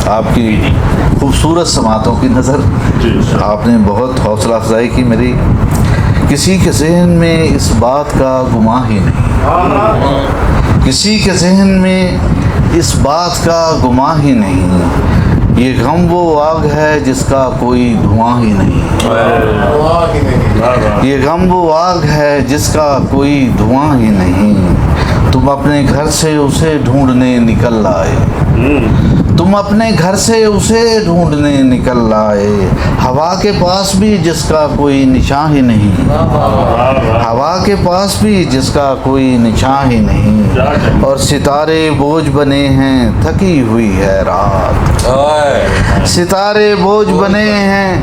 آپ کی خوبصورت سماعتوں کی نظر آپ نے بہت حوصلہ افزائی کی میری. کسی کے ذہن میں اس بات کا گمان ہی نہیں, کسی کے ذہن میں اس بات کا گمان ہی نہیں, یہ غم وہ آگ ہے جس کا کوئی دھواں ہی نہیں, یہ غم وہ آگ ہے جس کا کوئی دھواں ہی نہیں. تم اپنے گھر سے اسے ڈھونڈنے نکل آئے, تم اپنے گھر سے اسے ڈھونڈنے نکل آئے, ہوا کے پاس بھی جس کا کوئی نشان ہی نہیں, ہوا کے پاس بھی جس کا کوئی نشان ہی نہیں, اور ستارے بوجھ بنے ہیں تھکی ہوئی ہے رات, ستارے بوجھ بنے ہیں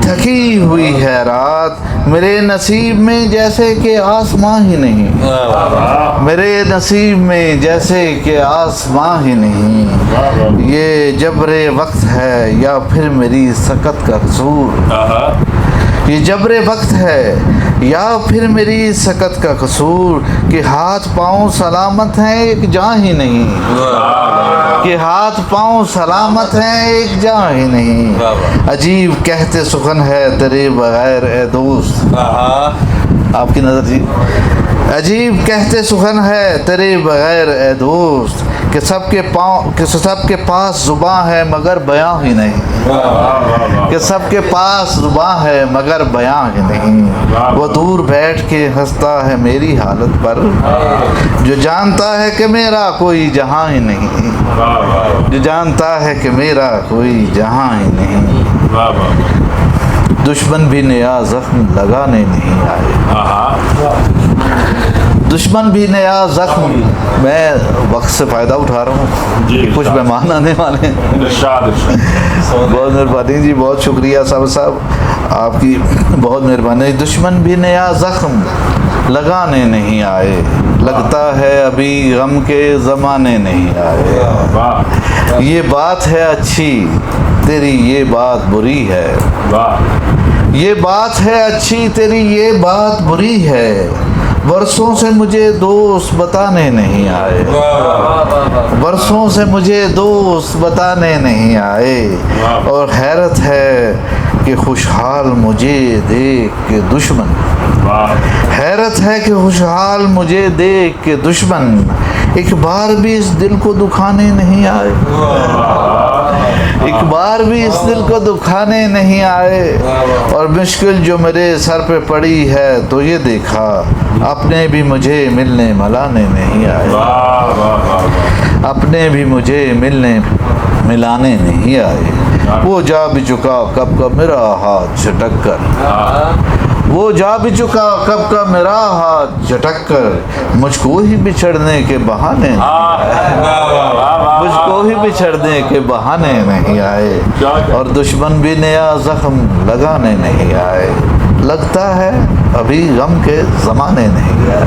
تھکی ہوئی ہے رات, میرے نصیب میں جیسے کہ آسمان ہی نہیں, میرے نصیب میں جیسے کہ آسمان ہی نہیں, یہ جبر وقت ہے یا پھر میری سکت کا قصور, یہ جبر وقت ہے یا پھر میری سکت کا قصور, کہ ہاتھ پاؤں سلامت ہیں ایک جان ہی نہیں, کہ ہاتھ پاؤں سلامت ہیں ایک جان ہی نہیں, عجیب کہتے سخن ہے تیرے بغیر اے دوست, آپ کی نظر جی, عجیب کہتے سخن ہے تیرے بغیر اے دوست, کہ سب کے پاس زباں ہے مگر بیاں ہی نہیں, کہ سب کے پاس زباں ہے مگر بیاں ہی نہیں, وہ دور بیٹھ کے ہنستا ہے میری حالت پر, جو جانتا ہے کہ میرا کوئی جہاں ہی نہیں, جو جانتا ہے کہ میرا کوئی جہاں ہی نہیں, دشمن بھی نیا زخم لگانے نہیں آئے, دشمن بھی نیا زخم, میں وقت سے فائدہ اٹھا رہا ہوں کہ کچھ مہمان آنے والے ہیں, بہت مہربانی جی, بہت شکریہ صاحب, آپ کی بہت مہربانی. دشمن بھی نیا زخم لگانے نہیں آئے, لگتا ہے ابھی غم کے زمانے نہیں آئے, یہ بات ہے اچھی تیری یہ بات بری ہے, یہ بات ہے اچھی تیری یہ بات بری ہے, برسوں سے مجھے دوست بتانے نہیں آئے, برسوں سے مجھے دوست بتانے نہیں آئے, اور حیرت ہے کہ خوشحال مجھے دیکھ کے دشمن, حیرت ہے کہ خوشحال مجھے دیکھ کے دشمن, ایک بار بھی اس دل کو دکھانے نہیں آئے, ایک بار بھی اس دل کو دکھانے نہیں آئے, اور مشکل جو میرے سر پہ پڑی ہے تو یہ دیکھا اپنے بھی مجھے ملنے ملانے نہیں آئے, اپنے بھی مجھے ملنے ملانے نہیں آئے, وہ جا بھی چکا کب کا میرا ہاتھ جھٹک کر, وہ جا بھی چکا کب کا میرا ہاتھ جھٹک کر, مجھ کو ہی بچھڑنے کے بہانے مجھ کو ہی بچھڑنے کے بہانے نہیں آئے, اور دشمن بھی نیا زخم لگانے نہیں آئے, لگتا ہے ابھی غم کے زمانے نہیں آئے.